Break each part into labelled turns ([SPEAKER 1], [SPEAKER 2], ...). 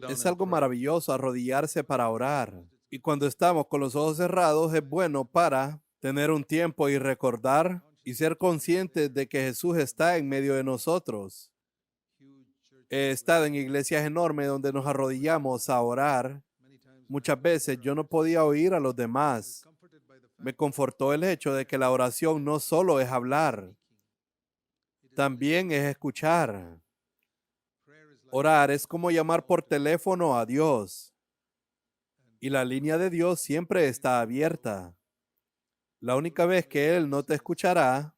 [SPEAKER 1] Es algo maravilloso arrodillarse para orar. Y cuando estamos con los ojos cerrados, es bueno para tener un tiempo y recordar y ser conscientes de que Jesús está en medio de nosotros. He estado en iglesias enormes donde nos arrodillamos a orar. Muchas veces yo no podía oír a los demás. Me confortó el hecho de que la oración no solo es hablar, también es escuchar. Orar es como llamar por teléfono a Dios. Y la línea de Dios siempre está abierta. La única vez que Él no te escuchará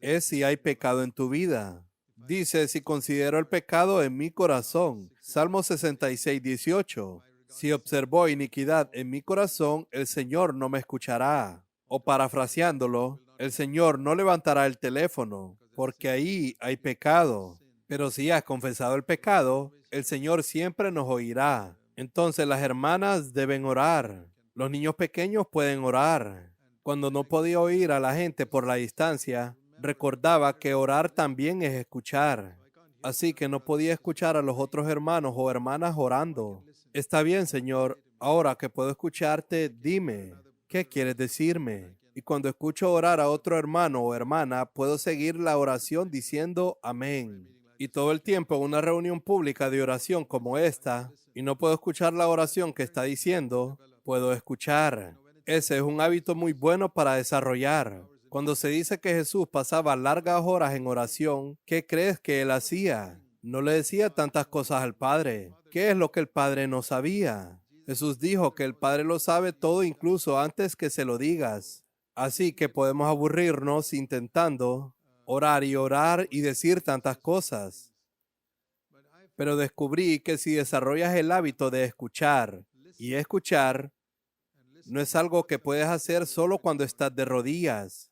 [SPEAKER 1] es si hay pecado en tu vida. Dice, si considero el pecado en mi corazón. Salmo 66:18. Si observo iniquidad en mi corazón, el Señor no me escuchará. O parafraseándolo, el Señor no levantará el teléfono, porque ahí hay pecado. Pero si has confesado el pecado, el Señor siempre nos oirá. Entonces las hermanas deben orar. Los niños pequeños pueden orar. Cuando no podía oír a la gente por la distancia, recordaba que orar también es escuchar. Así que no podía escuchar a los otros hermanos o hermanas orando. Está bien, Señor, ahora que puedo escucharte, dime, ¿qué quieres decirme? Y cuando escucho orar a otro hermano o hermana, puedo seguir la oración diciendo amén. Y todo el tiempo en una reunión pública de oración como esta, y no puedo escuchar la oración que está diciendo, puedo escuchar. Ese es un hábito muy bueno para desarrollar. Cuando se dice que Jesús pasaba largas horas en oración, ¿qué crees que él hacía? No le decía tantas cosas al Padre. ¿Qué es lo que el Padre no sabía? Jesús dijo que el Padre lo sabe todo incluso antes que se lo digas. Así que podemos aburrirnos intentando orar y decir tantas cosas. Pero descubrí que si desarrollas el hábito de escuchar y escuchar, no es algo que puedes hacer solo cuando estás de rodillas.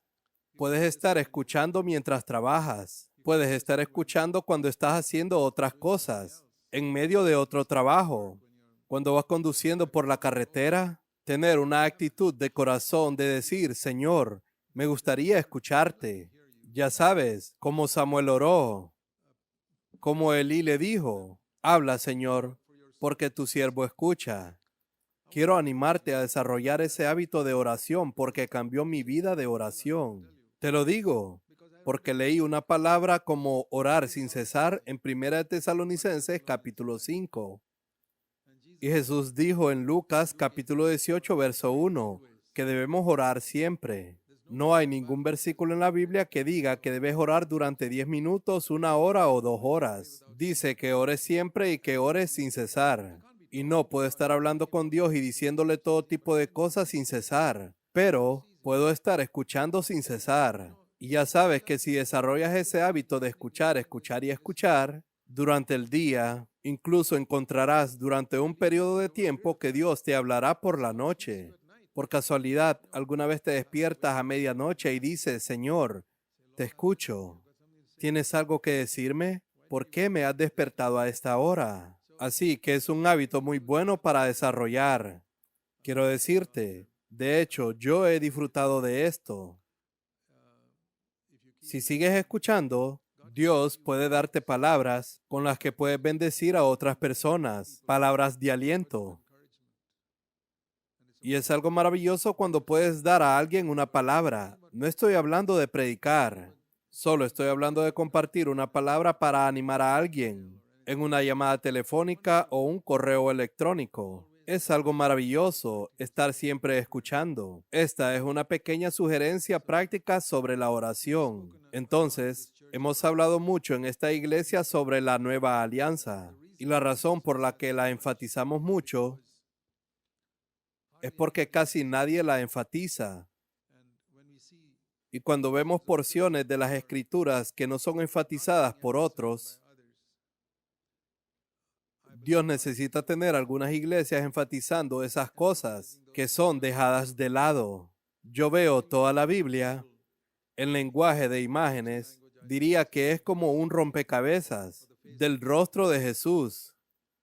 [SPEAKER 1] Puedes estar escuchando mientras trabajas. Puedes estar escuchando cuando estás haciendo otras cosas, en medio de otro trabajo. Cuando vas conduciendo por la carretera, tener una actitud de corazón de decir, Señor, me gustaría escucharte. Ya sabes, como Samuel oró, como Elí le dijo, habla, Señor, porque tu siervo escucha. Quiero animarte a desarrollar ese hábito de oración porque cambió mi vida de oración. Te lo digo, porque leí una palabra como orar sin cesar en 1 Tesalonicenses capítulo 5. Y Jesús dijo en Lucas capítulo 18, verso 1, que debemos orar siempre. No hay ningún versículo en la Biblia que diga que debes orar durante 10 minutos, 1 hora o 2 horas. Dice que ores siempre y que ores sin cesar. Y no puedo estar hablando con Dios y diciéndole todo tipo de cosas sin cesar, pero puedo estar escuchando sin cesar. Y ya sabes que si desarrollas ese hábito de escuchar, escuchar y escuchar durante el día, incluso encontrarás durante un periodo de tiempo que Dios te hablará por la noche. Por casualidad, alguna vez te despiertas a medianoche y dices, Señor, te escucho. ¿Tienes algo que decirme? ¿Por qué me has despertado a esta hora? Así que es un hábito muy bueno para desarrollar. Quiero decirte, de hecho, yo he disfrutado de esto. Si sigues escuchando, Dios puede darte palabras con las que puedes bendecir a otras personas, palabras de aliento. Y es algo maravilloso cuando puedes dar a alguien una palabra. No estoy hablando de predicar, solo estoy hablando de compartir una palabra para animar a alguien en una llamada telefónica o un correo electrónico. Es algo maravilloso estar siempre escuchando. Esta es una pequeña sugerencia práctica sobre la oración. Entonces, hemos hablado mucho en esta iglesia sobre la nueva alianza. Y la razón por la que la enfatizamos mucho es porque casi nadie la enfatiza. Y cuando vemos porciones de las escrituras que no son enfatizadas por otros, Dios necesita tener algunas iglesias enfatizando esas cosas que son dejadas de lado. Yo veo toda la Biblia en lenguaje de imágenes, diría que es como un rompecabezas del rostro de Jesús.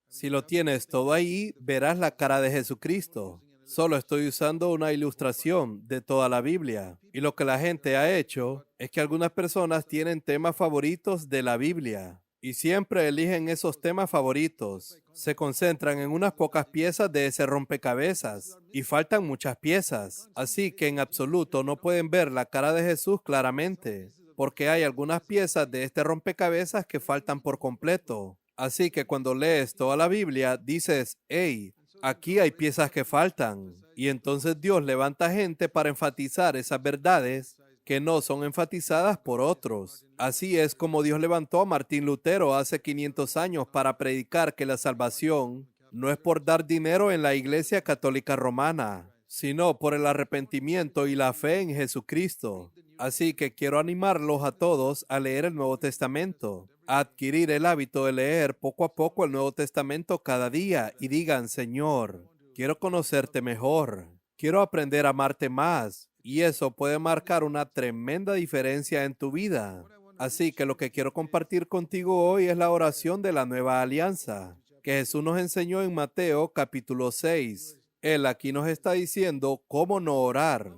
[SPEAKER 1] Si lo tienes todo ahí, verás la cara de Jesucristo. Solo estoy usando una ilustración de toda la Biblia. Y lo que la gente ha hecho es que algunas personas tienen temas favoritos de la Biblia. y siempre eligen esos temas favoritos. Se concentran en unas pocas piezas de ese rompecabezas y faltan muchas piezas. Así que en absoluto no pueden ver la cara de Jesús claramente, porque hay algunas piezas de este rompecabezas que faltan por completo. Así que cuando lees toda la Biblia, dices, hey, aquí hay piezas que faltan. Y entonces Dios levanta gente para enfatizar esas verdades que no son enfatizadas por otros. Así es como Dios levantó a Martín Lutero hace 500 años para predicar que la salvación no es por dar dinero en la Iglesia Católica Romana, sino por el arrepentimiento y la fe en Jesucristo. Así que quiero animarlos a todos a leer el Nuevo Testamento, a adquirir el hábito de leer poco a poco el Nuevo Testamento cada día y digan, Señor, quiero conocerte mejor, quiero aprender a amarte más. Y eso puede marcar una tremenda diferencia en tu vida. Así que lo que quiero compartir contigo hoy es la oración de la nueva alianza que Jesús nos enseñó en Mateo capítulo 6. Él aquí nos está diciendo cómo no orar,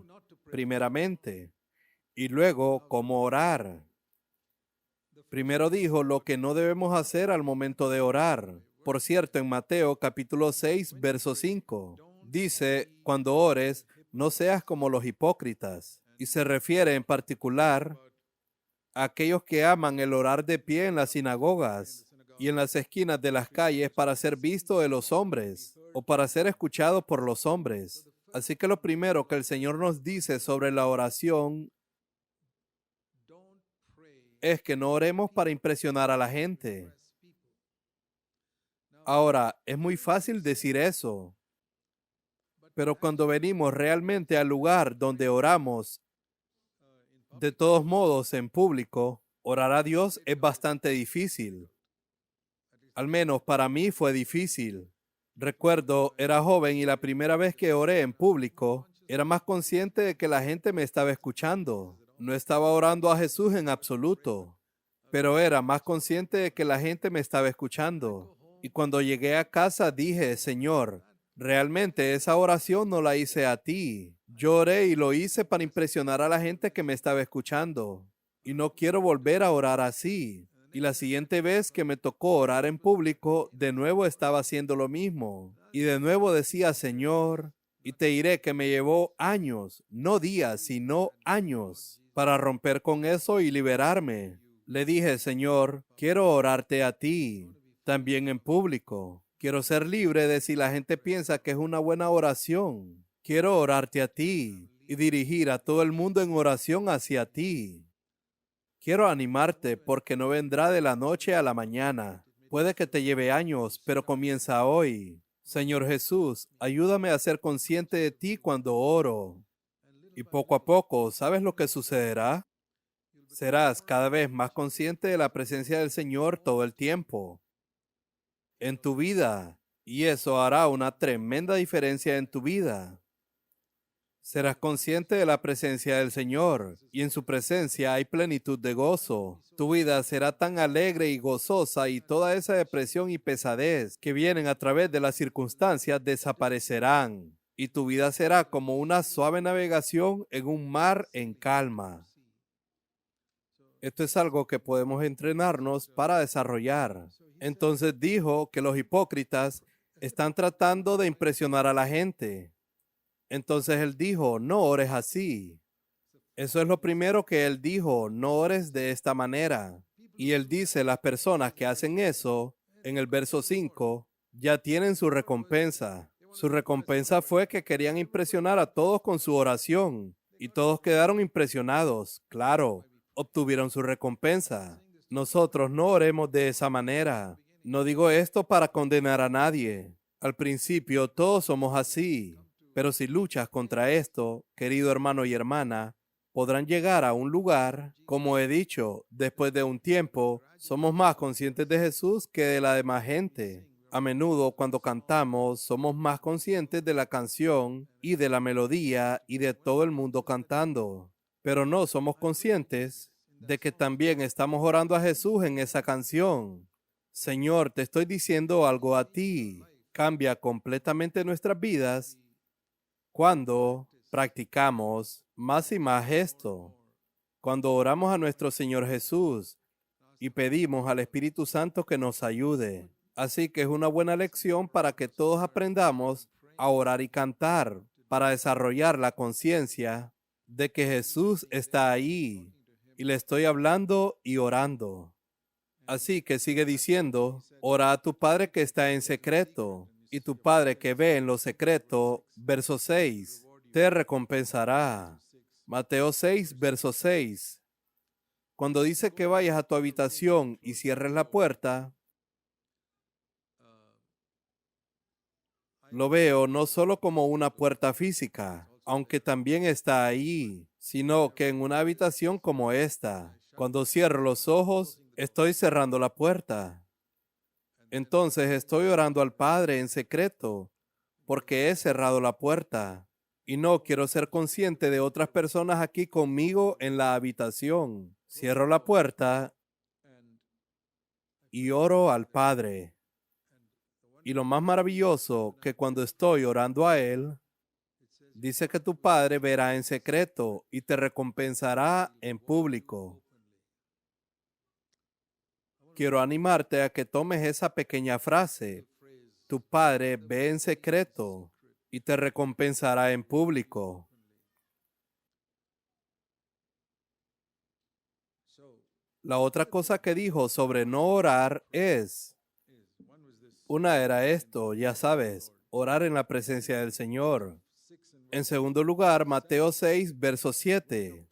[SPEAKER 1] primeramente, y luego cómo orar. Primero dijo lo que no debemos hacer al momento de orar. Por cierto, en Mateo capítulo 6, verso 5, dice, cuando ores, no seas como los hipócritas. Y se refiere en particular a aquellos que aman el orar de pie en las sinagogas y en las esquinas de las calles para ser visto de los hombres o para ser escuchado por los hombres. Así que lo primero que el Señor nos dice sobre la oración es que no oremos para impresionar a la gente. Ahora, es muy fácil decir eso, pero cuando venimos realmente al lugar donde oramos, de todos modos, en público, orar a Dios es bastante difícil. Al menos para mí fue difícil. Recuerdo, era joven y la primera vez que oré en público, era más consciente de que la gente me estaba escuchando. No estaba orando a Jesús en absoluto, pero era más consciente de que la gente me estaba escuchando. Y cuando llegué a casa dije, Señor, realmente esa oración no la hice a ti. Yo oré y lo hice para impresionar a la gente que me estaba escuchando. Y no quiero volver a orar así. Y la siguiente vez que me tocó orar en público, de nuevo estaba haciendo lo mismo. Y de nuevo decía, Señor, y te diré que me llevó años, no días, sino años, para romper con eso y liberarme. Le dije, Señor, quiero orarte a ti, también en público. Quiero ser libre de si la gente piensa que es una buena oración. Quiero orarte a ti y dirigir a todo el mundo en oración hacia ti. Quiero animarte porque no vendrá de la noche a la mañana. Puede que te lleve años, pero comienza hoy. Señor Jesús, ayúdame a ser consciente de ti cuando oro. Y poco a poco, ¿sabes lo que sucederá? Serás cada vez más consciente de la presencia del Señor todo el tiempo en tu vida. Y eso hará una tremenda diferencia en tu vida. Serás consciente de la presencia del Señor, y en su presencia hay plenitud de gozo. Tu vida será tan alegre y gozosa, y toda esa depresión y pesadez que vienen a través de las circunstancias desaparecerán. Y tu vida será como una suave navegación en un mar en calma. Esto es algo que podemos entrenarnos para desarrollar. Entonces dijo que los hipócritas están tratando de impresionar a la gente. Entonces él dijo, no ores así. Eso es lo primero que él dijo, no ores de esta manera. Y él dice, las personas que hacen eso, en el verso 5, ya tienen su recompensa. Su recompensa fue que querían impresionar a todos con su oración. Y todos quedaron impresionados, claro, obtuvieron su recompensa. Nosotros no oremos de esa manera. No digo esto para condenar a nadie. Al principio todos somos así. Pero si luchas contra esto, querido hermano y hermana, podrán llegar a un lugar, como he dicho, después de un tiempo, somos más conscientes de Jesús que de la demás gente. A menudo cuando cantamos, somos más conscientes de la canción y de la melodía y de todo el mundo cantando. Pero no somos conscientes de que también estamos orando a Jesús en esa canción. Señor, te estoy diciendo algo a ti. Cambia completamente nuestras vidas cuando practicamos más y más esto, cuando oramos a nuestro Señor Jesús y pedimos al Espíritu Santo que nos ayude. Así que es una buena lección para que todos aprendamos a orar y cantar, para desarrollar la conciencia de que Jesús está ahí y le estoy hablando y orando. Así que sigue diciendo, ora a tu Padre que está en secreto, y tu Padre que ve en lo secreto, verso 6, te recompensará. Mateo 6, verso 6. Cuando dice que vayas a tu habitación y cierres la puerta, lo veo no solo como una puerta física, aunque también está ahí, sino que en una habitación como esta, cuando cierro los ojos, estoy cerrando la puerta. Entonces estoy orando al Padre en secreto, porque he cerrado la puerta y no quiero ser consciente de otras personas aquí conmigo en la habitación. Cierro la puerta y oro al Padre. Y lo más maravilloso que cuando estoy orando a Él, dice que tu Padre verá en secreto y te recompensará en público. Quiero animarte a que tomes esa pequeña frase. Tu Padre ve en secreto y te recompensará en público. La otra cosa que dijo sobre no orar es, una era esto, ya sabes, orar en la presencia del Señor. En segundo lugar, Mateo 6, verso 7.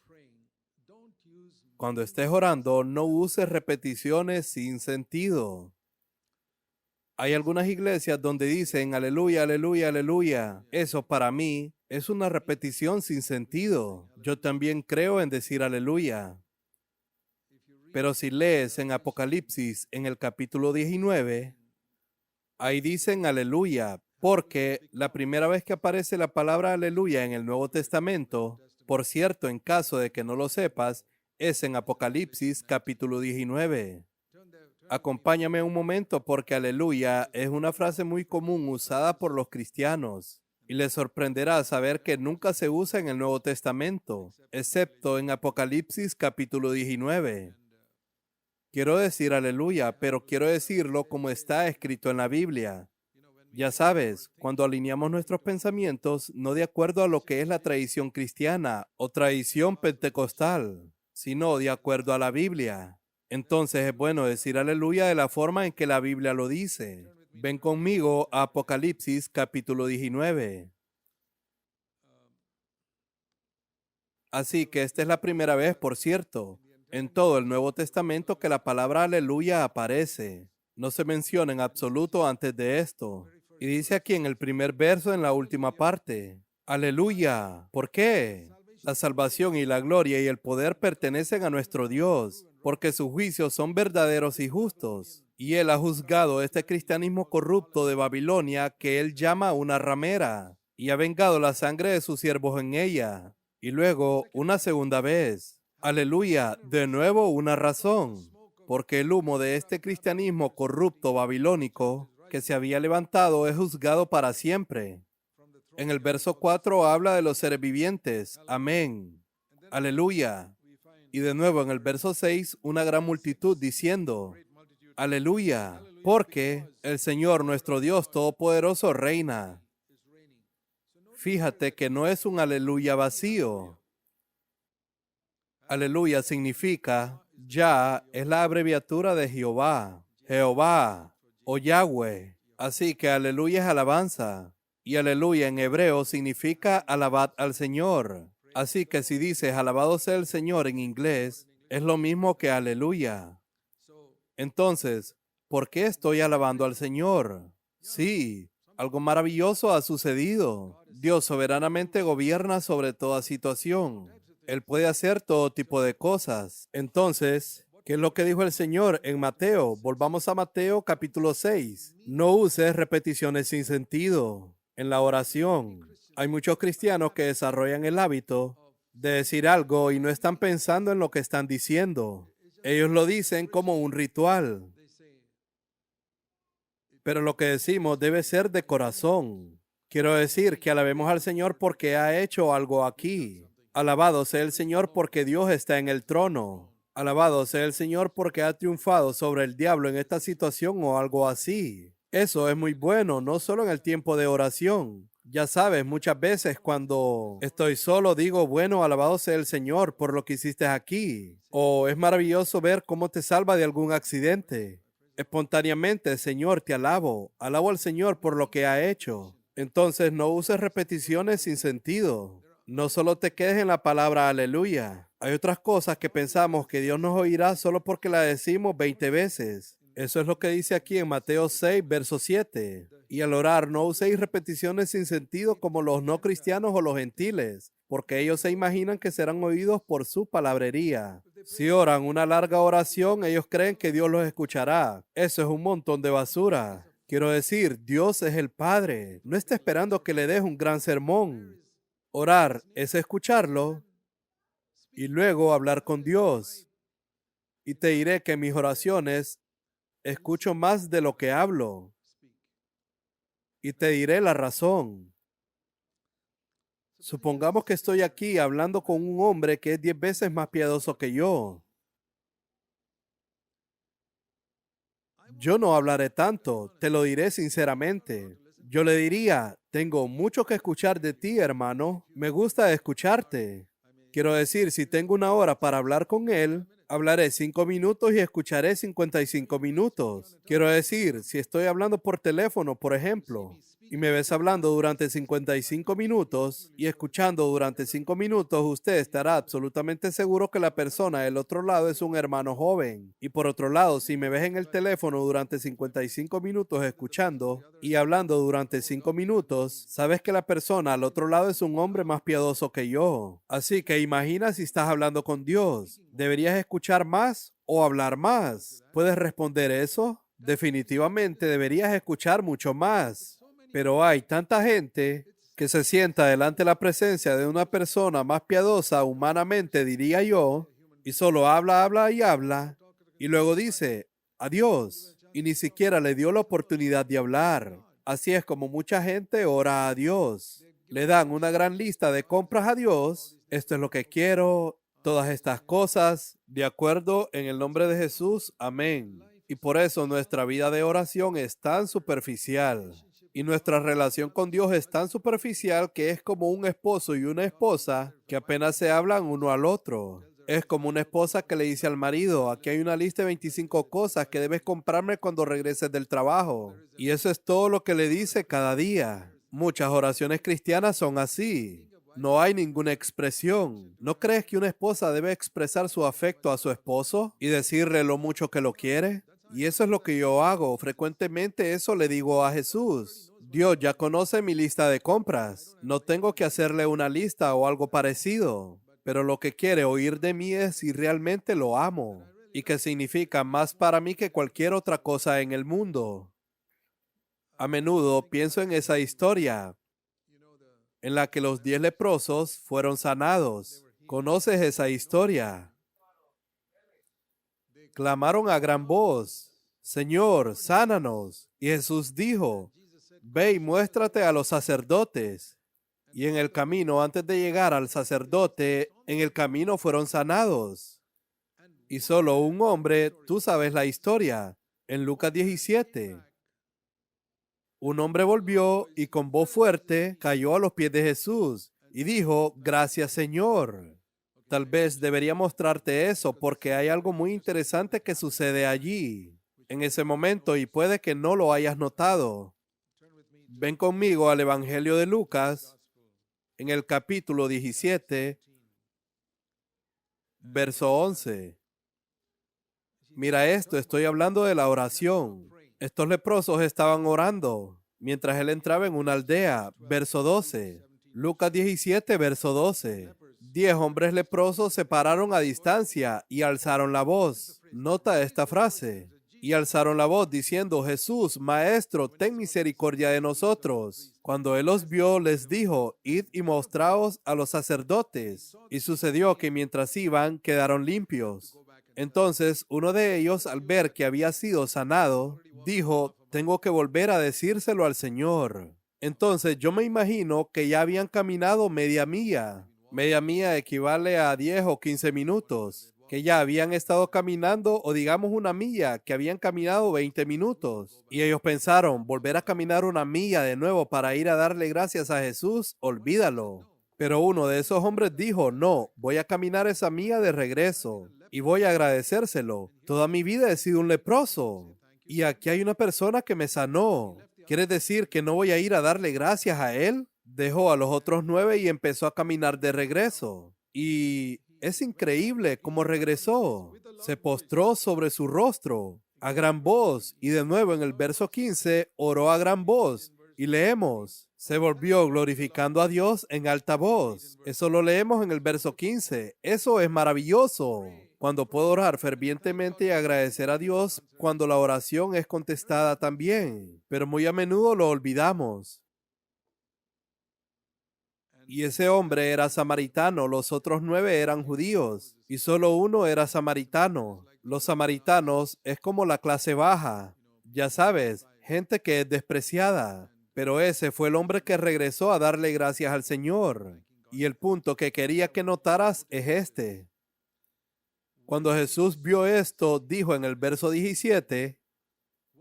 [SPEAKER 1] Cuando estés orando, no uses repeticiones sin sentido. Hay algunas iglesias donde dicen aleluya, aleluya, aleluya. Eso para mí es una repetición sin sentido. Yo también creo en decir aleluya. Pero si lees en Apocalipsis en el capítulo 19, ahí dicen aleluya, porque la primera vez que aparece la palabra aleluya en el Nuevo Testamento, por cierto, en caso de que no lo sepas, es en Apocalipsis capítulo 19. Acompáñame un momento porque aleluya es una frase muy común usada por los cristianos y les sorprenderá saber que nunca se usa en el Nuevo Testamento, excepto en Apocalipsis capítulo 19. Quiero decir aleluya, pero quiero decirlo como está escrito en la Biblia. Ya sabes, cuando alineamos nuestros pensamientos no de acuerdo a lo que es la tradición cristiana o tradición pentecostal, sino de acuerdo a la Biblia. Entonces es bueno decir aleluya de la forma en que la Biblia lo dice. Ven conmigo a Apocalipsis capítulo 19. Así que esta es la primera vez, por cierto, en todo el Nuevo Testamento que la palabra aleluya aparece. No se menciona en absoluto antes de esto. Y dice aquí en el primer verso, en la última parte, aleluya. ¿Por qué? La salvación y la gloria y el poder pertenecen a nuestro Dios, porque sus juicios son verdaderos y justos. Y Él ha juzgado este cristianismo corrupto de Babilonia que Él llama una ramera, y ha vengado la sangre de sus siervos en ella. Y luego, una segunda vez, aleluya, de nuevo una razón, porque el humo de este cristianismo corrupto babilónico que se había levantado es juzgado para siempre. En el verso 4 habla de los seres vivientes. Amén. Aleluya. Y de nuevo en el verso 6, una gran multitud diciendo, aleluya, porque el Señor nuestro Dios Todopoderoso reina. Fíjate que no es un aleluya vacío. Aleluya significa, ya es la abreviatura de Jehová, Jehová o Yahweh. Así que aleluya es alabanza. Y aleluya en hebreo significa alabad al Señor. Así que si dices alabado sea el Señor en inglés, es lo mismo que aleluya. Entonces, ¿por qué estoy alabando al Señor? Sí, algo maravilloso ha sucedido. Dios soberanamente gobierna sobre toda situación. Él puede hacer todo tipo de cosas. Entonces, ¿qué es lo que dijo el Señor en Mateo? Volvamos a Mateo capítulo 6. No uses repeticiones sin sentido en la oración. Hay muchos cristianos que desarrollan el hábito de decir algo y no están pensando en lo que están diciendo. Ellos lo dicen como un ritual. Pero lo que decimos debe ser de corazón. Quiero decir que alabemos al Señor porque ha hecho algo aquí. Alabado sea el Señor porque Dios está en el trono. Alabado sea el Señor porque ha triunfado sobre el diablo en esta situación o algo así. Eso es muy bueno, no solo en el tiempo de oración. Ya sabes, muchas veces cuando estoy solo digo, bueno, alabado sea el Señor por lo que hiciste aquí. O es maravilloso ver cómo te salva de algún accidente. Espontáneamente, Señor, te alabo. Alabo al Señor por lo que ha hecho. Entonces no uses repeticiones sin sentido. No solo te quedes en la palabra aleluya. Hay otras cosas que pensamos que Dios nos oirá solo porque la decimos 20 veces. Eso es lo que dice aquí en Mateo 6, verso 7. Y al orar, no uséis repeticiones sin sentido como los no cristianos o los gentiles, porque ellos se imaginan que serán oídos por su palabrería. Si oran una larga oración, ellos creen que Dios los escuchará. Eso es un montón de basura. Quiero decir, Dios es el Padre. No está esperando que le des un gran sermón. Orar es escucharlo y luego hablar con Dios. Y te diré que en mis oraciones escucho más de lo que hablo. Y te diré la razón. Supongamos que estoy aquí hablando con un hombre que es 10 veces más piadoso que yo. Yo no hablaré tanto, te lo diré sinceramente. Yo le diría, tengo mucho que escuchar de ti, hermano. Me gusta escucharte. Quiero decir, si tengo una hora para hablar con él, hablaré 5 minutos y escucharé 55 minutos. Quiero decir, si estoy hablando por teléfono, por ejemplo, y me ves hablando durante 55 minutos y escuchando durante 5 minutos, usted estará absolutamente seguro que la persona del otro lado es un hermano joven. Y por otro lado, si me ves en el teléfono durante 55 minutos escuchando y hablando durante 5 minutos, sabes que la persona al otro lado es un hombre más piadoso que yo. Así que imagina si estás hablando con Dios. ¿Deberías escuchar más o hablar más? ¿Puedes responder eso? Definitivamente deberías escuchar mucho más. Pero hay tanta gente que se sienta delante de la presencia de una persona más piadosa humanamente, diría yo, y solo habla, habla y habla, y luego dice, adiós, y ni siquiera le dio la oportunidad de hablar. Así es como mucha gente ora a Dios. Le dan una gran lista de compras a Dios. Esto es lo que quiero, todas estas cosas, de acuerdo en el nombre de Jesús. Amén. Y por eso nuestra vida de oración es tan superficial. Y nuestra relación con Dios es tan superficial que es como un esposo y una esposa que apenas se hablan uno al otro. Es como una esposa que le dice al marido, aquí hay una lista de 25 cosas que debes comprarme cuando regreses del trabajo. Y eso es todo lo que le dice cada día. Muchas oraciones cristianas son así. No hay ninguna expresión. ¿No crees que una esposa debe expresar su afecto a su esposo y decirle lo mucho que lo quiere? Y eso es lo que yo hago. Frecuentemente eso le digo a Jesús. Dios ya conoce mi lista de compras. No tengo que hacerle una lista o algo parecido. Pero lo que quiere oír de mí es si realmente lo amo y que significa más para mí que cualquier otra cosa en el mundo. A menudo pienso en esa historia en la que los 10 leprosos fueron sanados. ¿Conoces esa historia? Clamaron a gran voz, Señor, sánanos. Y Jesús dijo, ve y muéstrate a los sacerdotes. Y en el camino, antes de llegar al sacerdote, en el camino fueron sanados. Y solo un hombre, tú sabes la historia, en Lucas 17. Un hombre volvió y con voz fuerte cayó a los pies de Jesús y dijo, gracias Señor. Tal vez debería mostrarte eso porque hay algo muy interesante que sucede allí, en ese momento, y puede que no lo hayas notado. Ven conmigo al Evangelio de Lucas, en el capítulo 17, verso 11. Mira esto, estoy hablando de la oración. Estos leprosos estaban orando mientras él entraba en una aldea. Verso 12. Lucas 17, verso 12. 10 hombres leprosos se pararon a distancia y alzaron la voz. Nota esta frase. Y alzaron la voz diciendo, Jesús, Maestro, ten misericordia de nosotros. Cuando él los vio, les dijo, id y mostraos a los sacerdotes. Y sucedió que mientras iban, quedaron limpios. Entonces, uno de ellos, al ver que había sido sanado, dijo, tengo que volver a decírselo al Señor. Entonces, yo me imagino que ya habían caminado media milla. Media milla equivale a 10 o 15 minutos. que ya habían estado caminando, o digamos una milla, que habían caminado 20 minutos. Y ellos pensaron, volver a caminar una milla de nuevo para ir a darle gracias a Jesús, olvídalo. Pero uno de esos hombres dijo, no, voy a caminar esa milla de regreso y voy a agradecérselo. Toda mi vida he sido un leproso y aquí hay una persona que me sanó. ¿Quiere decir que no voy a ir a darle gracias a él? Dejó a los otros 9 y empezó a caminar de regreso. Y es increíble cómo regresó. Se postró sobre su rostro a gran voz y de nuevo en el verso 15 oró a gran voz. Y leemos, se volvió glorificando a Dios en alta voz. Eso lo leemos en el verso 15. Eso es maravilloso. Cuando puedo orar fervientemente y agradecer a Dios cuando la oración es contestada también. Pero muy a menudo lo olvidamos. Y ese hombre era samaritano, los otros 9 eran judíos y solo uno era samaritano. Los samaritanos es como la clase baja, ya sabes, gente que es despreciada. Pero ese fue el hombre que regresó a darle gracias al Señor. Y el punto que quería que notaras es este. Cuando Jesús vio esto, dijo en el verso 17,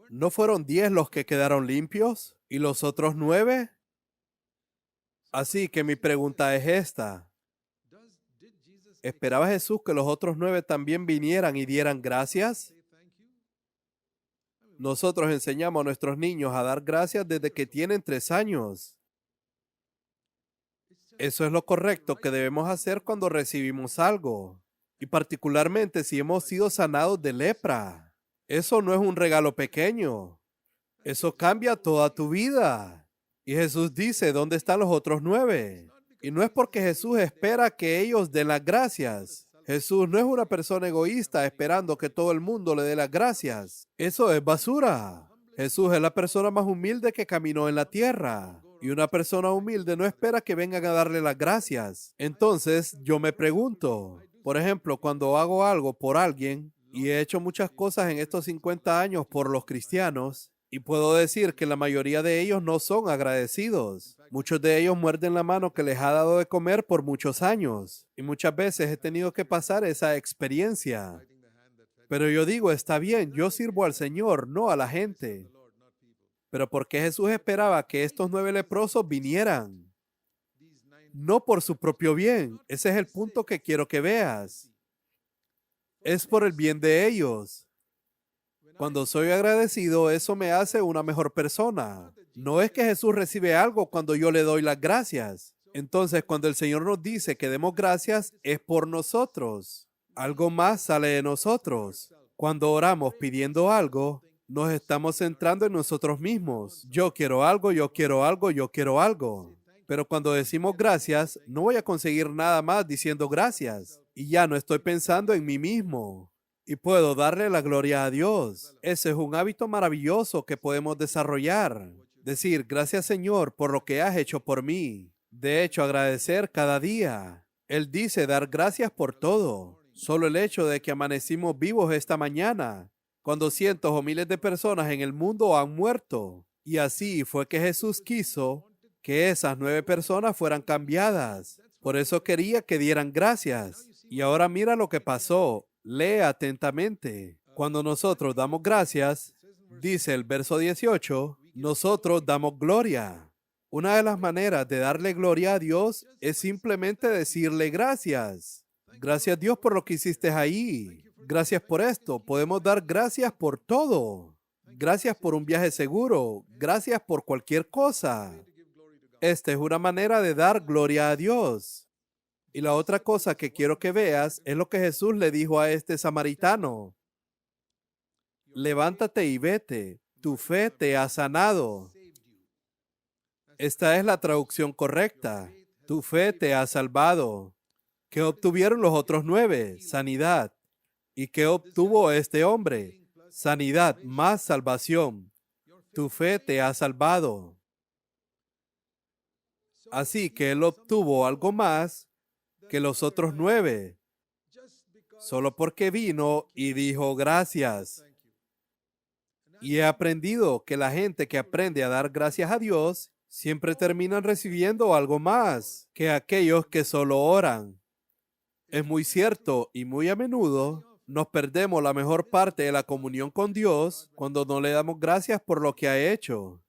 [SPEAKER 1] ¿no fueron 10 los que quedaron limpios? ¿Y los otros 9? Así que mi pregunta es esta. ¿Esperaba Jesús que los otros 9 también vinieran y dieran gracias? Nosotros enseñamos a nuestros niños a dar gracias desde que tienen 3 años. Eso es lo correcto que debemos hacer cuando recibimos algo. Y particularmente si hemos sido sanados de lepra. Eso no es un regalo pequeño. Eso cambia toda tu vida. Y Jesús dice, ¿dónde están los otros 9? Y no es porque Jesús espera que ellos den las gracias. Jesús no es una persona egoísta esperando que todo el mundo le dé las gracias. Eso es basura. Jesús es la persona más humilde que caminó en la tierra. Y una persona humilde no espera que vengan a darle las gracias. Entonces, yo me pregunto, por ejemplo, cuando hago algo por alguien, y he hecho muchas cosas en estos 50 años por los cristianos, y puedo decir que la mayoría de ellos no son agradecidos. Muchos de ellos muerden la mano que les ha dado de comer por muchos años. Y muchas veces he tenido que pasar esa experiencia. Pero yo digo, está bien, yo sirvo al Señor, no a la gente. Pero ¿por qué Jesús esperaba que estos 9 leprosos vinieran? No por su propio bien. Ese es el punto que quiero que veas. Es por el bien de ellos. Cuando soy agradecido, eso me hace una mejor persona. No es que Jesús recibe algo cuando yo le doy las gracias. Entonces, cuando el Señor nos dice que demos gracias, es por nosotros. Algo más sale de nosotros. Cuando oramos pidiendo algo, nos estamos centrando en nosotros mismos. Yo quiero algo, yo quiero algo, yo quiero algo. Pero cuando decimos gracias, no voy a conseguir nada más diciendo gracias. Y ya no estoy pensando en mí mismo. Y puedo darle la gloria a Dios. Ese es un hábito maravilloso que podemos desarrollar. Decir, gracias Señor por lo que has hecho por mí. De hecho, agradecer cada día. Él dice dar gracias por todo. Solo el hecho de que amanecimos vivos esta mañana, cuando cientos o miles de personas en el mundo han muerto. Y así fue que Jesús quiso que esas 9 personas fueran cambiadas. Por eso quería que dieran gracias. Y ahora mira lo que pasó. Lee atentamente. Cuando nosotros damos gracias, dice el verso 18, nosotros damos gloria. Una de las maneras de darle gloria a Dios es simplemente decirle gracias. Gracias Dios por lo que hiciste ahí. Gracias por esto. Podemos dar gracias por todo. Gracias por un viaje seguro. Gracias por cualquier cosa. Esta es una manera de dar gloria a Dios. Y la otra cosa que quiero que veas es lo que Jesús le dijo a este samaritano. Levántate y vete, tu fe te ha sanado. Esta es la traducción correcta. Tu fe te ha salvado. ¿Qué obtuvieron los otros 9? Sanidad. ¿Y qué obtuvo este hombre? Sanidad más salvación. Tu fe te ha salvado. Así que él obtuvo algo más que los otros 9, solo porque vino y dijo gracias. Y he aprendido que la gente que aprende a dar gracias a Dios siempre terminan recibiendo algo más que aquellos que solo oran. Es muy cierto y muy a menudo nos perdemos la mejor parte de la comunión con Dios cuando no le damos gracias por lo que ha hecho.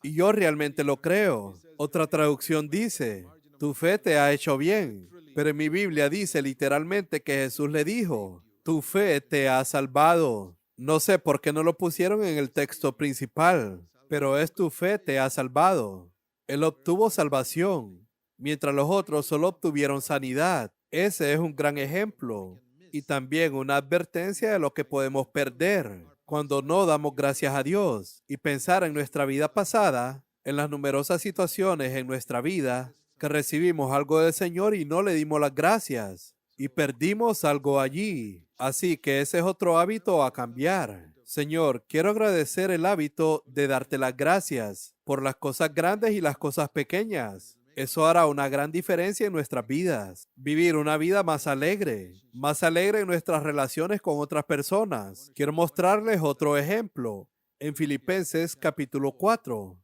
[SPEAKER 1] Y yo realmente lo creo. Otra traducción dice, tu fe te ha hecho bien. Pero en mi Biblia dice literalmente que Jesús le dijo, tu fe te ha salvado. No sé por qué no lo pusieron en el texto principal, pero es tu fe te ha salvado. Él obtuvo salvación, mientras los otros solo obtuvieron sanidad. Ese es un gran ejemplo y también una advertencia de lo que podemos perder cuando no damos gracias a Dios y pensar en nuestra vida pasada, en las numerosas situaciones en nuestra vida que recibimos algo del Señor y no le dimos las gracias y perdimos algo allí. Así que ese es otro hábito a cambiar. Señor, quiero agradecer el hábito de darte las gracias por las cosas grandes y las cosas pequeñas. Eso hará una gran diferencia en nuestras vidas. Vivir una vida más alegre en nuestras relaciones con otras personas. Quiero mostrarles otro ejemplo en Filipenses capítulo 4.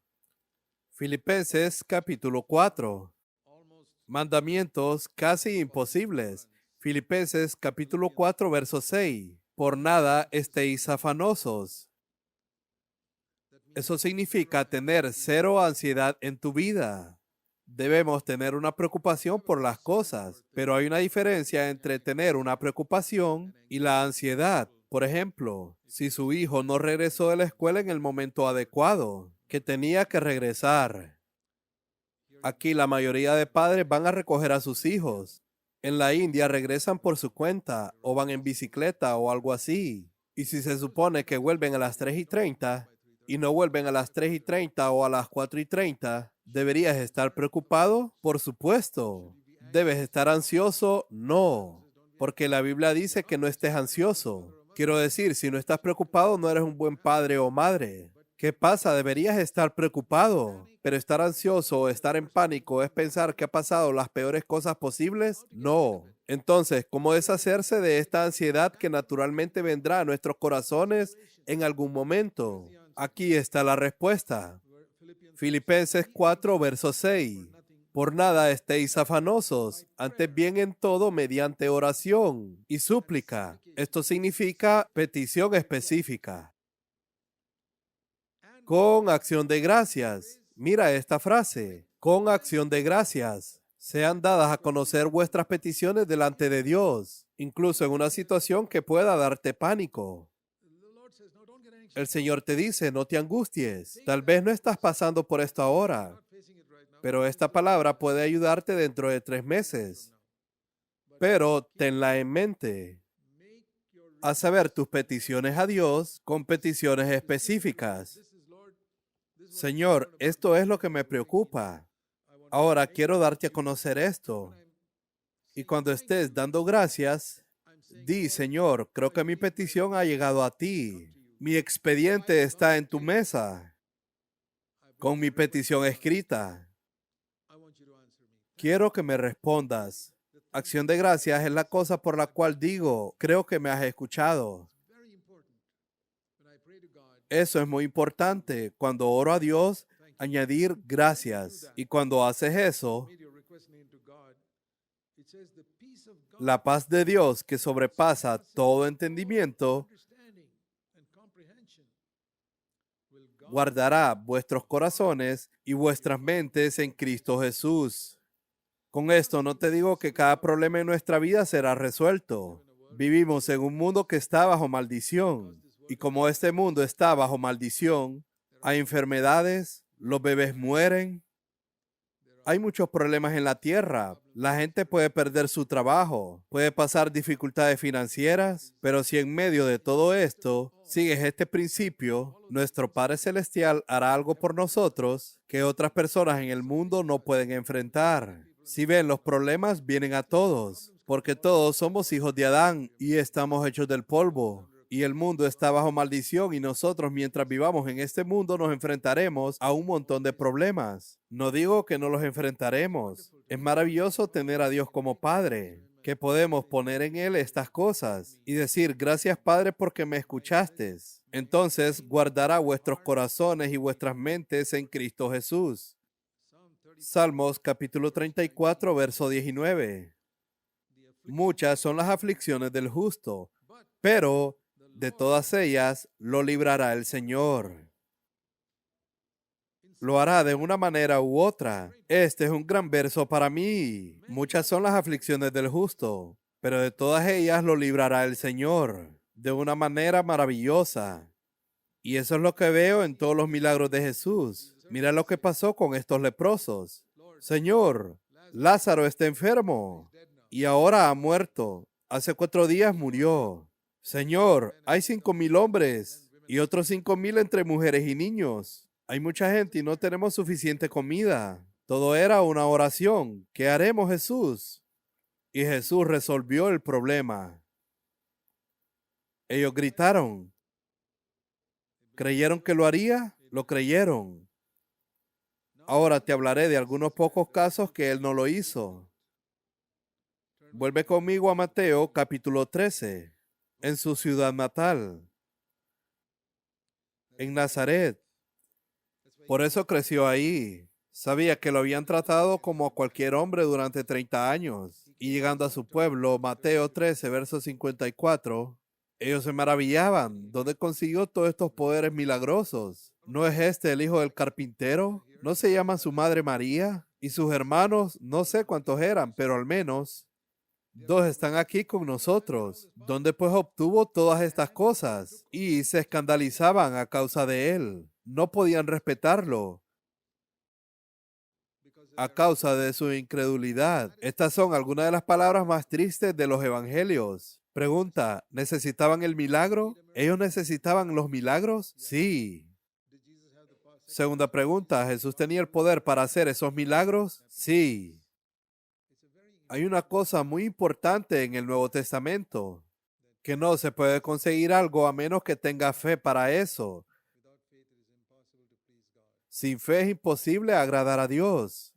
[SPEAKER 1] Filipenses capítulo 4. Mandamientos casi imposibles. Filipenses capítulo 4, verso 6. Por nada estéis afanosos. Eso significa tener cero ansiedad en tu vida. Debemos tener una preocupación por las cosas, pero hay una diferencia entre tener una preocupación y la ansiedad. Por ejemplo, si su hijo no regresó de la escuela en el momento adecuado, que tenía que regresar. Aquí la mayoría de padres van a recoger a sus hijos. En la India regresan por su cuenta o van en bicicleta o algo así. Y si se supone que vuelven a las 3:30 y no vuelven a las 3:30 o a las 4:30, ¿deberías estar preocupado? Por supuesto. ¿Debes estar ansioso? No, porque la Biblia dice que no estés ansioso. Quiero decir, si no estás preocupado, no eres un buen padre o madre. ¿Qué pasa? Deberías estar preocupado, pero estar ansioso o estar en pánico es pensar que ha pasado las peores cosas posibles. No. Entonces, ¿cómo deshacerse de esta ansiedad que naturalmente vendrá a nuestros corazones en algún momento? Aquí está la respuesta. Filipenses 4, verso 6. Por nada estéis afanosos, antes bien en todo mediante oración y súplica. Esto significa petición específica. Con acción de gracias. Mira esta frase. Con acción de gracias. Sean dadas a conocer vuestras peticiones delante de Dios, incluso en una situación que pueda darte pánico. El Señor te dice, no te angusties. Tal vez no estás pasando por esto ahora, pero esta palabra puede ayudarte dentro de 3 meses. Pero tenla en mente. Haz saber tus peticiones a Dios con peticiones específicas. Señor, esto es lo que me preocupa. Ahora quiero darte a conocer esto. Y cuando estés dando gracias, di, Señor, creo que mi petición ha llegado a ti. Mi expediente está en tu mesa, con mi petición escrita. Quiero que me respondas. Acción de gracias es la cosa por la cual digo, creo que me has escuchado. Eso es muy importante. Cuando oro a Dios, añadir gracias. Y cuando haces eso, la paz de Dios que sobrepasa todo entendimiento guardará vuestros corazones y vuestras mentes en Cristo Jesús. Con esto no te digo que cada problema en nuestra vida será resuelto. Vivimos en un mundo que está bajo maldición. Y como este mundo está bajo maldición, hay enfermedades, los bebés mueren, hay muchos problemas en la tierra. La gente puede perder su trabajo, puede pasar dificultades financieras, pero si en medio de todo esto sigues este principio, nuestro Padre Celestial hará algo por nosotros que otras personas en el mundo no pueden enfrentar. Si ven, los problemas vienen a todos, porque todos somos hijos de Adán y estamos hechos del polvo. Y el mundo está bajo maldición y nosotros mientras vivamos en este mundo nos enfrentaremos a un montón de problemas. No digo que no los enfrentaremos. Es maravilloso tener a Dios como Padre, que podemos poner en Él estas cosas y decir, gracias Padre porque me escuchaste. Entonces guardará vuestros corazones y vuestras mentes en Cristo Jesús. Salmos capítulo 34, verso 19. Muchas son las aflicciones del justo, pero de todas ellas lo librará el Señor. Lo hará de una manera u otra. Este es un gran verso para mí. Muchas son las aflicciones del justo, pero de todas ellas lo librará el Señor, de una manera maravillosa. Y eso es lo que veo en todos los milagros de Jesús. Mira lo que pasó con estos leprosos. Señor, Lázaro está enfermo y ahora ha muerto. Hace 4 días murió. Señor, hay 5,000 hombres y otros 5,000 entre mujeres y niños. Hay mucha gente y no tenemos suficiente comida. Todo era una oración. ¿Qué haremos, Jesús? Y Jesús resolvió el problema. Ellos gritaron. ¿Creyeron que lo haría? Lo creyeron. Ahora te hablaré de algunos pocos casos que él no lo hizo. Vuelve conmigo a Mateo capítulo 13, en su ciudad natal, en Nazaret. Por eso creció ahí. Sabía que lo habían tratado como a cualquier hombre durante 30 años. Y llegando a su pueblo, Mateo 13, verso 54, ellos se maravillaban. ¿Dónde consiguió todos estos poderes milagrosos? ¿No es este el hijo del carpintero? ¿No se llama su madre María? Y sus hermanos, no sé cuántos eran, pero al menos 2 están aquí con nosotros. ¿Dónde pues obtuvo todas estas cosas? Y se escandalizaban a causa de él. No podían respetarlo a causa de su incredulidad. Estas son algunas de las palabras más tristes de los evangelios. Pregunta, ¿necesitaban el milagro? ¿Ellos necesitaban los milagros? Sí. Segunda pregunta, ¿Jesús tenía el poder para hacer esos milagros? Sí. Hay una cosa muy importante en el Nuevo Testamento, que no se puede conseguir algo a menos que tenga fe para eso. Sin fe es imposible agradar a Dios.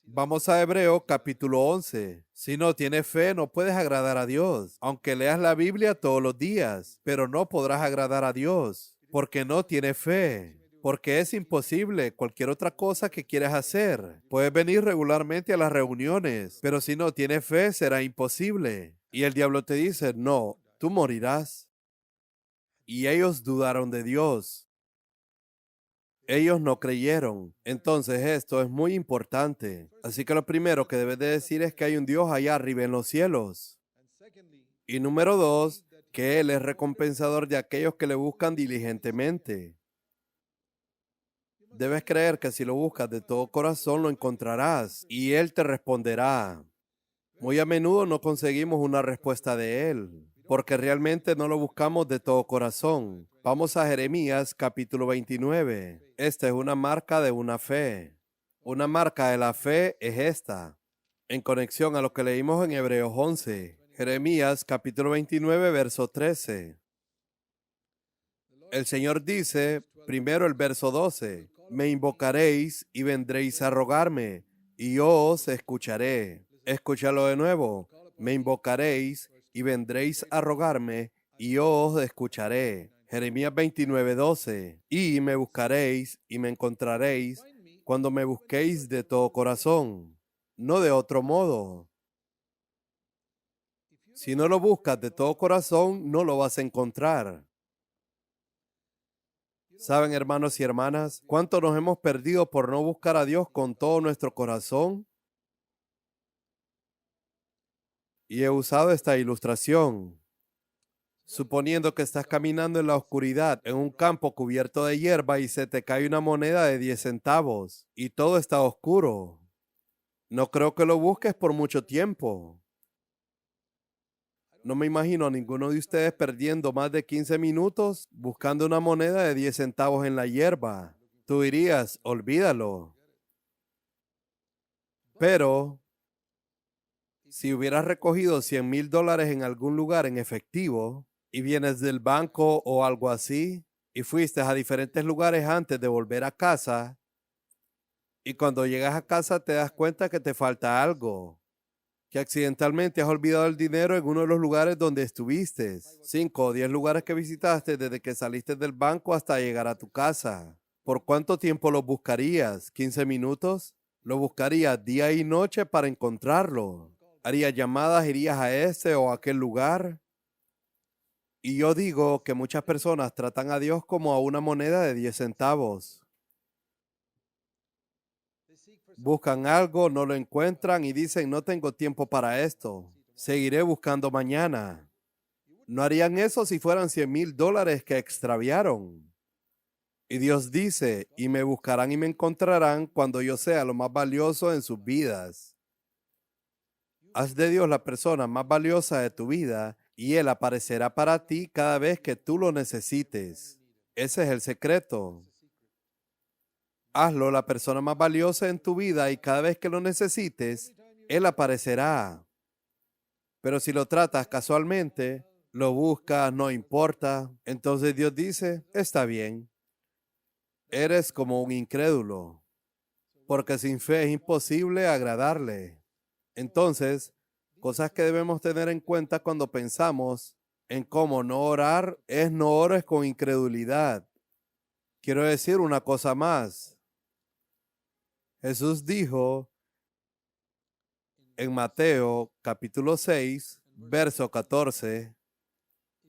[SPEAKER 1] Vamos a Hebreo capítulo 11. Si no tienes fe, no puedes agradar a Dios. Aunque leas la Biblia todos los días, pero no podrás agradar a Dios, porque no tienes fe. Porque es imposible cualquier otra cosa que quieras hacer. Puedes venir regularmente a las reuniones, pero si no tienes fe, será imposible. Y el diablo te dice, no, tú morirás. Y ellos dudaron de Dios. Ellos no creyeron. Entonces esto es muy importante. Así que lo primero que debes de decir es que hay un Dios allá arriba en los cielos. Y número 2, que Él es recompensador de aquellos que le buscan diligentemente. Debes creer que si lo buscas de todo corazón lo encontrarás y Él te responderá. Muy a menudo no conseguimos una respuesta de Él, porque realmente no lo buscamos de todo corazón. Vamos a Jeremías capítulo 29. Esta es una marca de una fe. Una marca de la fe es esta. En conexión a lo que leímos en Hebreos 11. Jeremías capítulo 29, verso 13. El Señor dice, primero el verso 12. Me invocaréis y vendréis a rogarme, y yo os escucharé. Escúchalo de nuevo. Me invocaréis y vendréis a rogarme, y yo os escucharé. Jeremías 29, 12. Y me buscaréis y me encontraréis cuando me busquéis de todo corazón, no de otro modo. Si no lo buscas de todo corazón, no lo vas a encontrar. ¿Saben, hermanos y hermanas, cuánto nos hemos perdido por no buscar a Dios con todo nuestro corazón? Y he usado esta ilustración. Suponiendo que estás caminando en la oscuridad en un campo cubierto de hierba y se te cae una moneda de 10 centavos y todo está oscuro. No creo que lo busques por mucho tiempo. No me imagino a ninguno de ustedes perdiendo más de 15 minutos buscando una moneda de 10 centavos en la hierba. Tú dirías, olvídalo. Pero si hubieras recogido $100,000 en algún lugar en efectivo y vienes del banco o algo así y fuiste a diferentes lugares antes de volver a casa y cuando llegas a casa te das cuenta que te falta algo, que accidentalmente has olvidado el dinero en uno de los lugares donde estuviste, 5 o 10 lugares que visitaste desde que saliste del banco hasta llegar a tu casa. ¿Por cuánto tiempo lo buscarías? ¿15 minutos? Lo buscarías día y noche para encontrarlo. ¿Harías llamadas, irías a este o aquel lugar? Y yo digo que muchas personas tratan a Dios como a una moneda de 10 centavos. Buscan algo, no lo encuentran y dicen, no tengo tiempo para esto. Seguiré buscando mañana. No harían eso si fueran $100,000 que extraviaron. Y Dios dice, y me buscarán y me encontrarán cuando yo sea lo más valioso en sus vidas. Haz de Dios la persona más valiosa de tu vida y Él aparecerá para ti cada vez que tú lo necesites. Ese es el secreto. Hazlo la persona más valiosa en tu vida y cada vez que lo necesites, Él aparecerá. Pero si lo tratas casualmente, lo buscas, no importa, entonces Dios dice, está bien, eres como un incrédulo, porque sin fe es imposible agradarle. Entonces, cosas que debemos tener en cuenta cuando pensamos en cómo no orar es no ores con incredulidad. Quiero decir una cosa más. Jesús dijo en Mateo capítulo 6, verso 14,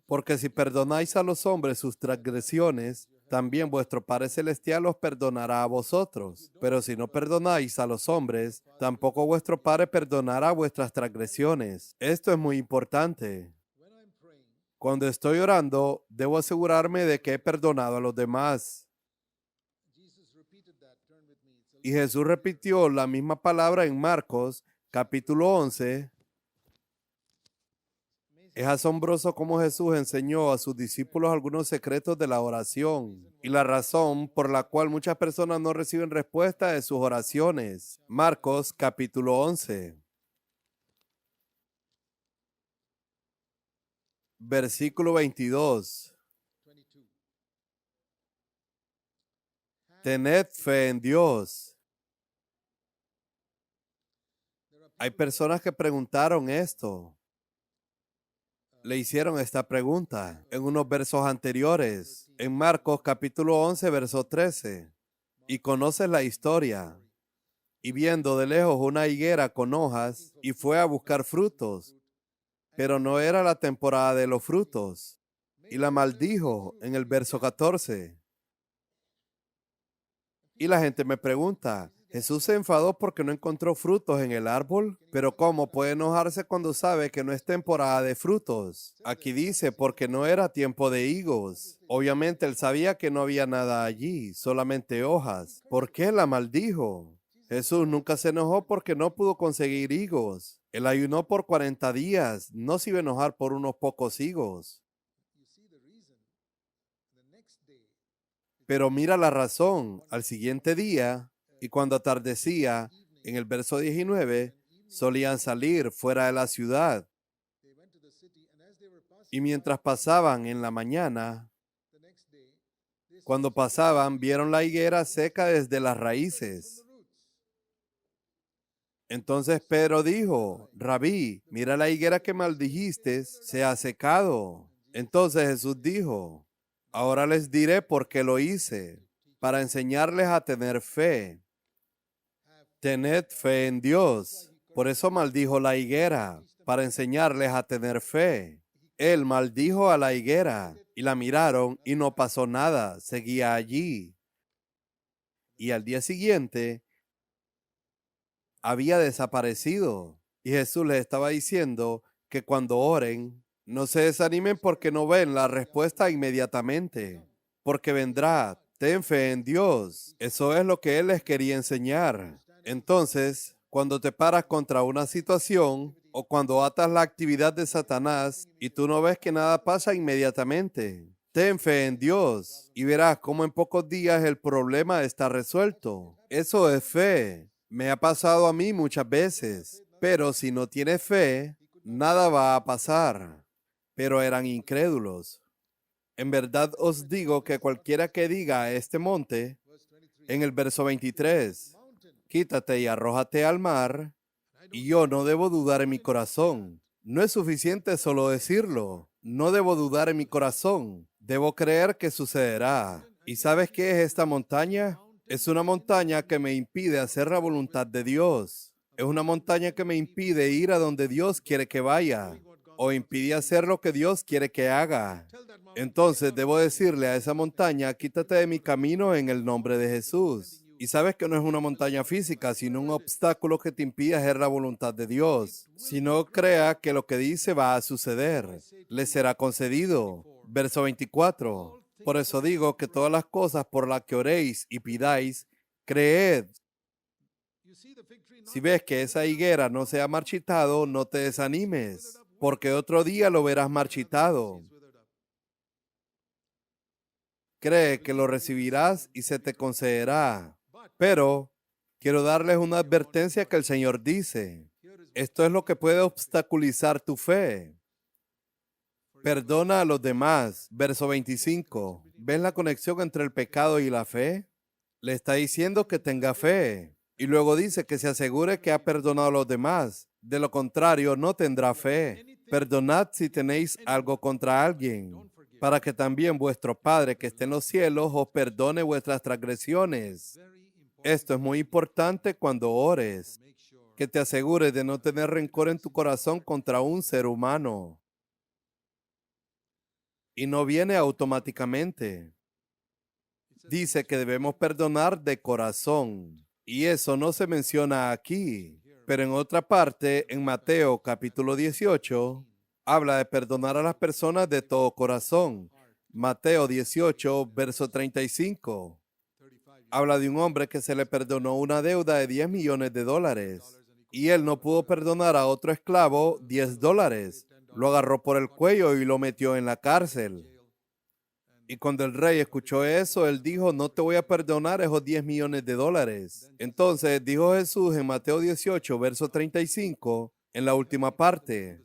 [SPEAKER 1] porque si perdonáis a los hombres sus transgresiones, también vuestro Padre Celestial os perdonará a vosotros. Pero si no perdonáis a los hombres, tampoco vuestro Padre perdonará vuestras transgresiones. Esto es muy importante. Cuando estoy orando, debo asegurarme de que he perdonado a los demás. Y Jesús repitió la misma palabra en Marcos, capítulo 11. Es asombroso cómo Jesús enseñó a sus discípulos algunos secretos de la oración y la razón por la cual muchas personas no reciben respuesta de sus oraciones. Marcos capítulo 11, versículo 22. Tened fe en Dios. Hay personas que preguntaron esto. Le hicieron esta pregunta en unos versos anteriores, en Marcos capítulo 11, verso 13. Y conoces la historia. Y viendo de lejos una higuera con hojas, y fue a buscar frutos, pero no era la temporada de los frutos. Y la maldijo en el verso 14. Y la gente me pregunta, ¿Jesús se enfadó porque no encontró frutos en el árbol? Pero ¿cómo puede enojarse cuando sabe que no es temporada de frutos? Aquí dice, porque no era tiempo de higos. Obviamente él sabía que no había nada allí, solamente hojas. ¿Por qué la maldijo? Jesús nunca se enojó porque no pudo conseguir higos. Él ayunó por 40 días, no se iba a enojar por unos pocos higos. Pero mira la razón, al siguiente día, y cuando atardecía, en el verso 19, solían salir fuera de la ciudad. Y mientras pasaban en la mañana, cuando pasaban, vieron la higuera seca desde las raíces. Entonces Pedro dijo, Rabí, mira la higuera que maldijiste, se ha secado. Entonces Jesús dijo, ahora les diré por qué lo hice, para enseñarles a tener fe. Tened fe en Dios. Por eso maldijo la higuera, para enseñarles a tener fe. Él maldijo a la higuera, y la miraron y no pasó nada, seguía allí. Y al día siguiente había desaparecido. Y Jesús les estaba diciendo que cuando oren, no se desanimen porque no ven la respuesta inmediatamente, porque vendrá. Ten fe en Dios. Eso es lo que Él les quería enseñar. Entonces, cuando te paras contra una situación o cuando atas la actividad de Satanás y tú no ves que nada pasa inmediatamente, ten fe en Dios y verás cómo en pocos días el problema está resuelto. Eso es fe. Me ha pasado a mí muchas veces, pero si no tienes fe, nada va a pasar. Pero eran incrédulos. En verdad os digo que cualquiera que diga a este monte, en el verso 23, quítate y arrójate al mar, y yo no debo dudar en mi corazón. No es suficiente solo decirlo. No debo dudar en mi corazón. Debo creer que sucederá. ¿Y sabes qué es esta montaña? Es una montaña que me impide hacer la voluntad de Dios. Es una montaña que me impide ir a donde Dios quiere que vaya o impide hacer lo que Dios quiere que haga. Entonces debo decirle a esa montaña, quítate de mi camino en el nombre de Jesús. Y sabes que no es una montaña física, sino un obstáculo que te impide hacer la voluntad de Dios. Si no crea que lo que dice va a suceder, le será concedido. Verso 24. Por eso digo que todas las cosas por las que oréis y pidáis, creed. Si ves que esa higuera no se ha marchitado, no te desanimes, porque otro día lo verás marchitado. Cree que lo recibirás y se te concederá. Pero quiero darles una advertencia que el Señor dice. Esto es lo que puede obstaculizar tu fe. Perdona a los demás. Verso 25. ¿Ves la conexión entre el pecado y la fe? Le está diciendo que tenga fe. Y luego dice que se asegure que ha perdonado a los demás. De lo contrario, no tendrá fe. Perdonad si tenéis algo contra alguien, para que también vuestro Padre que esté en los cielos os perdone vuestras transgresiones. Esto es muy importante cuando ores, que te asegures de no tener rencor en tu corazón contra un ser humano. Y no viene automáticamente. Dice que debemos perdonar de corazón. Y eso no se menciona aquí. Pero en otra parte, en Mateo capítulo 18, habla de perdonar a las personas de todo corazón. Mateo 18, verso 35. Habla de un hombre que se le perdonó una deuda de 10 millones de dólares. Y él no pudo perdonar a otro esclavo 10 dólares. Lo agarró por el cuello y lo metió en la cárcel. Y cuando el rey escuchó eso, él dijo, no te voy a perdonar esos 10 millones de dólares. Entonces dijo Jesús en Mateo 18, verso 35, en la última parte,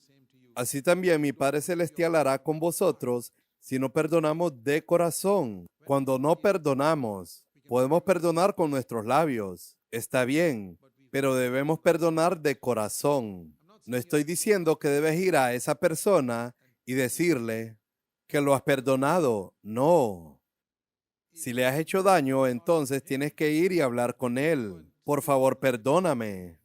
[SPEAKER 1] así también mi Padre Celestial hará con vosotros si no perdonamos de corazón. Cuando no perdonamos, podemos perdonar con nuestros labios. Está bien, pero debemos perdonar de corazón. No estoy diciendo que debes ir a esa persona y decirle que lo has perdonado. No. Si le has hecho daño, entonces tienes que ir y hablar con él. Por favor, perdóname.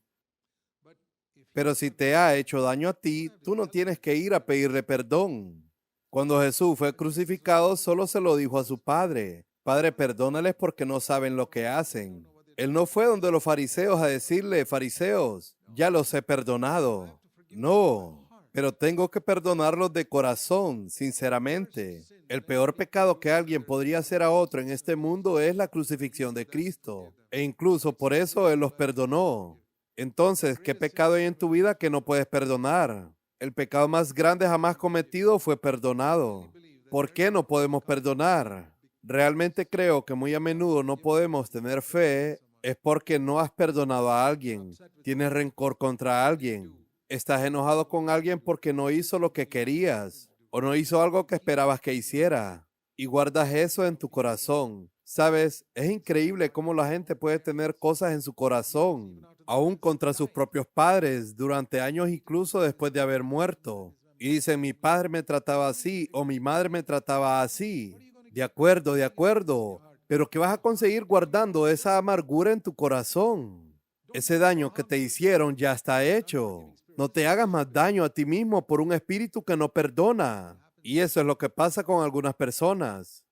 [SPEAKER 1] Pero si te ha hecho daño a ti, tú no tienes que ir a pedirle perdón. Cuando Jesús fue crucificado, solo se lo dijo a su Padre. Padre, perdónales porque no saben lo que hacen. Él no fue donde los fariseos a decirle, fariseos, ya los he perdonado. No, pero tengo que perdonarlos de corazón, sinceramente. El peor pecado que alguien podría hacer a otro en este mundo es la crucifixión de Cristo. E incluso por eso Él los perdonó. Entonces, ¿qué pecado hay en tu vida que no puedes perdonar? El pecado más grande jamás cometido fue perdonado. ¿Por qué no podemos perdonar? Realmente creo que muy a menudo no podemos tener fe es porque no has perdonado a alguien. Tienes rencor contra alguien. Estás enojado con alguien porque no hizo lo que querías o no hizo algo que esperabas que hiciera. Y guardas eso en tu corazón. Sabes, es increíble cómo la gente puede tener cosas en su corazón, aún contra sus propios padres, durante años incluso después de haber muerto. Y dicen, mi padre me trataba así o mi madre me trataba así. De acuerdo. Pero ¿qué vas a conseguir guardando esa amargura en tu corazón? Ese daño que te hicieron ya está hecho. No te hagas más daño a ti mismo por un espíritu que no perdona. Y eso es lo que pasa con algunas personas.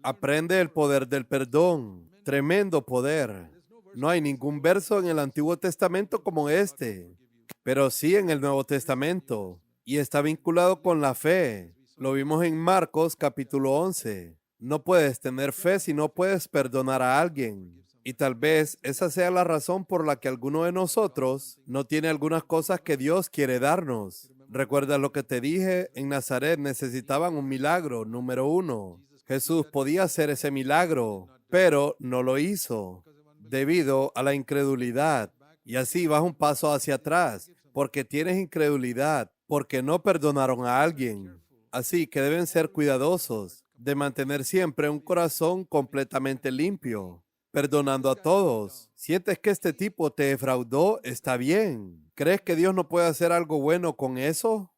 [SPEAKER 1] Aprende el poder del perdón. Tremendo poder. No hay ningún verso en el Antiguo Testamento como este, pero sí en el Nuevo Testamento. Y está vinculado con la fe. Lo vimos en Marcos capítulo 11. No puedes tener fe si no puedes perdonar a alguien. Y tal vez esa sea la razón por la que alguno de nosotros no tiene algunas cosas que Dios quiere darnos. ¿Recuerdas lo que te dije? En Nazaret necesitaban un milagro, número 1. Jesús podía hacer ese milagro, pero no lo hizo debido a la incredulidad. Y así vas un paso hacia atrás, porque tienes incredulidad, porque no perdonaron a alguien. Así que deben ser cuidadosos de mantener siempre un corazón completamente limpio, perdonando a todos. ¿Sientes que este tipo te defraudó? Está bien. ¿Crees que Dios no puede hacer algo bueno con eso?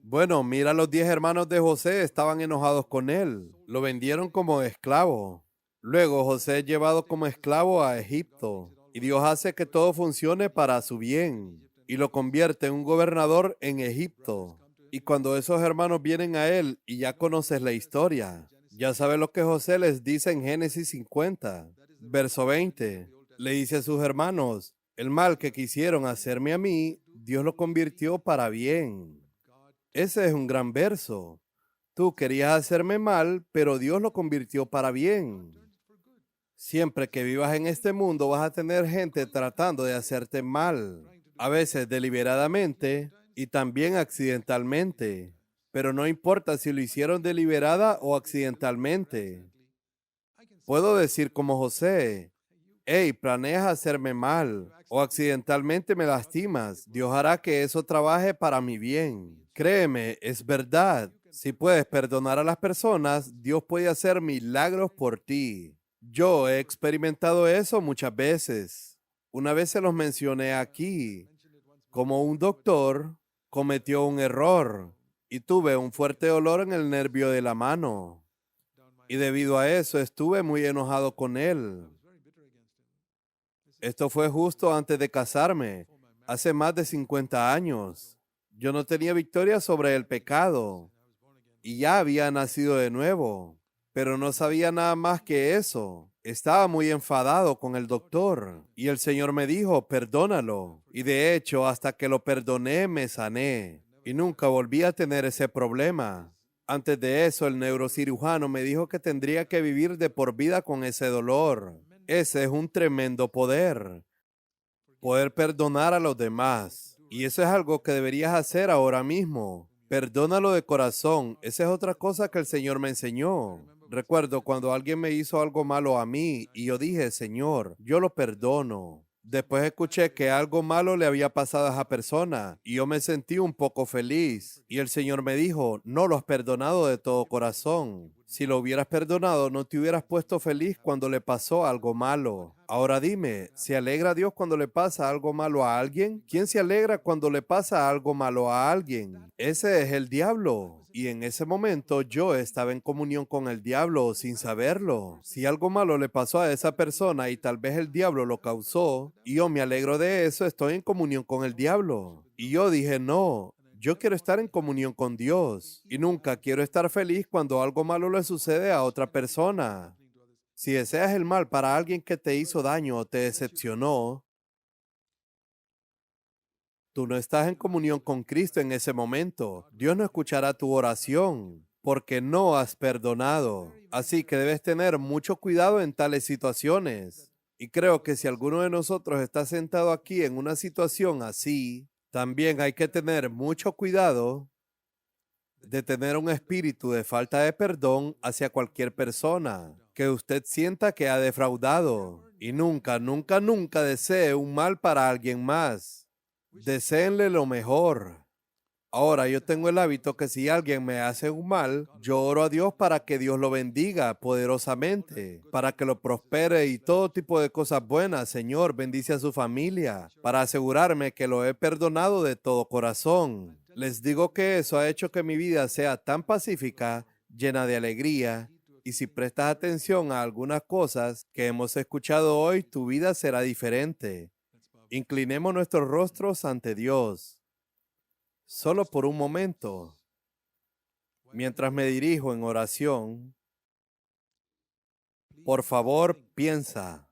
[SPEAKER 1] Bueno, mira, los 10 hermanos de José estaban enojados con él. Lo vendieron como esclavo. Luego José es llevado como esclavo a Egipto y Dios hace que todo funcione para su bien y lo convierte en un gobernador en Egipto. Y cuando esos hermanos vienen a él y ya conoces la historia, ya sabes lo que José les dice en Génesis 50, verso 20. Le dice a sus hermanos, el mal que quisieron hacerme a mí, Dios lo convirtió para bien. Ese es un gran verso. Tú querías hacerme mal, pero Dios lo convirtió para bien. Siempre que vivas en este mundo vas a tener gente tratando de hacerte mal, a veces deliberadamente y también accidentalmente, pero no importa si lo hicieron deliberada o accidentalmente. Puedo decir como José, hey, planeas hacerme mal o accidentalmente me lastimas. Dios hará que eso trabaje para mi bien. Créeme, es verdad. Si puedes perdonar a las personas, Dios puede hacer milagros por ti. Yo he experimentado eso muchas veces. Una vez se los mencioné aquí, como un doctor cometió un error y tuve un fuerte dolor en el nervio de la mano. Y debido a eso estuve muy enojado con él. Esto fue justo antes de casarme, hace más de 50 años. Yo no tenía victoria sobre el pecado y ya había nacido de nuevo, pero no sabía nada más que eso. Estaba muy enfadado con el doctor y el Señor me dijo, perdónalo. Y de hecho, hasta que lo perdoné, me sané y nunca volví a tener ese problema. Antes de eso, el neurocirujano me dijo que tendría que vivir de por vida con ese dolor. Ese es un tremendo poder, poder perdonar a los demás. Y eso es algo que deberías hacer ahora mismo. Perdónalo de corazón. Esa es otra cosa que el Señor me enseñó. Recuerdo cuando alguien me hizo algo malo a mí y yo dije, Señor, yo lo perdono. Después escuché que algo malo le había pasado a esa persona y yo me sentí un poco feliz. Y el Señor me dijo, no lo has perdonado de todo corazón. Si lo hubieras perdonado, no te hubieras puesto feliz cuando le pasó algo malo. Ahora dime, ¿se alegra Dios cuando le pasa algo malo a alguien? ¿Quién se alegra cuando le pasa algo malo a alguien? Ese es el diablo. Y en ese momento yo estaba en comunión con el diablo sin saberlo. Si algo malo le pasó a esa persona y tal vez el diablo lo causó, y yo me alegro de eso, estoy en comunión con el diablo. Y yo dije, no, yo quiero estar en comunión con Dios y nunca quiero estar feliz cuando algo malo le sucede a otra persona. Si deseas el mal para alguien que te hizo daño o te decepcionó, tú no estás en comunión con Cristo en ese momento. Dios no escuchará tu oración porque no has perdonado. Así que debes tener mucho cuidado en tales situaciones. Y creo que si alguno de nosotros está sentado aquí en una situación así, también hay que tener mucho cuidado de tener un espíritu de falta de perdón hacia cualquier persona que usted sienta que ha defraudado. Y nunca, nunca, nunca desee un mal para alguien más. Deséenle lo mejor. Ahora, yo tengo el hábito que si alguien me hace un mal, yo oro a Dios para que Dios lo bendiga poderosamente, para que lo prospere y todo tipo de cosas buenas. Señor, bendice a su familia, para asegurarme que lo he perdonado de todo corazón. Les digo que eso ha hecho que mi vida sea tan pacífica, llena de alegría, y si prestas atención a algunas cosas que hemos escuchado hoy, tu vida será diferente. Inclinemos nuestros rostros ante Dios. Solo por un momento, mientras me dirijo en oración, por favor piensa,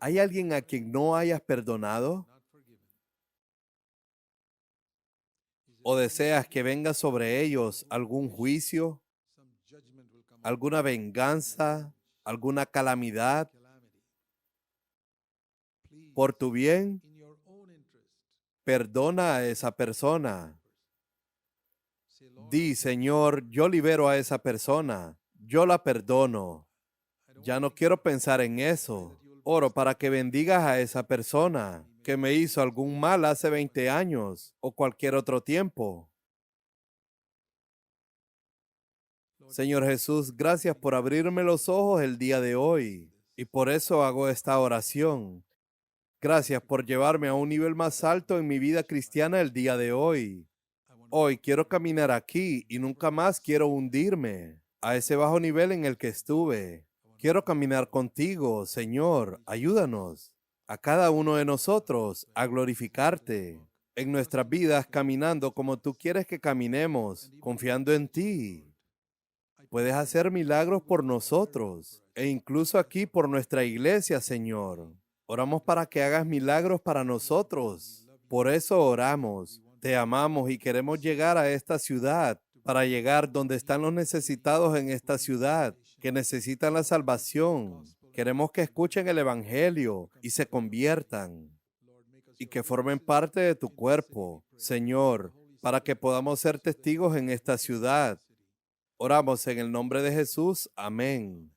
[SPEAKER 1] ¿hay alguien a quien no hayas perdonado? ¿O deseas que venga sobre ellos algún juicio, alguna venganza, alguna calamidad por tu bien? Perdona a esa persona. Di, Señor, yo libero a esa persona, yo la perdono. Ya no quiero pensar en eso. Oro para que bendigas a esa persona que me hizo algún mal hace 20 años o cualquier otro tiempo. Señor Jesús, gracias por abrirme los ojos el día de hoy y por eso hago esta oración. Gracias por llevarme a un nivel más alto en mi vida cristiana el día de hoy. Hoy quiero caminar aquí y nunca más quiero hundirme. a ese bajo nivel en el que estuve. Quiero caminar contigo, Señor. Ayúdanos a cada uno de nosotros a glorificarte en nuestras vidas, caminando como tú quieres que caminemos, confiando en ti. Puedes hacer milagros por nosotros e incluso aquí por nuestra iglesia, Señor. Oramos para que hagas milagros para nosotros. Por eso oramos, te amamos y queremos llegar a esta ciudad, para llegar donde están los necesitados en esta ciudad, que necesitan la salvación. Queremos que escuchen el Evangelio y se conviertan y que formen parte de tu cuerpo, Señor, para que podamos ser testigos en esta ciudad. Oramos en el nombre de Jesús. Amén.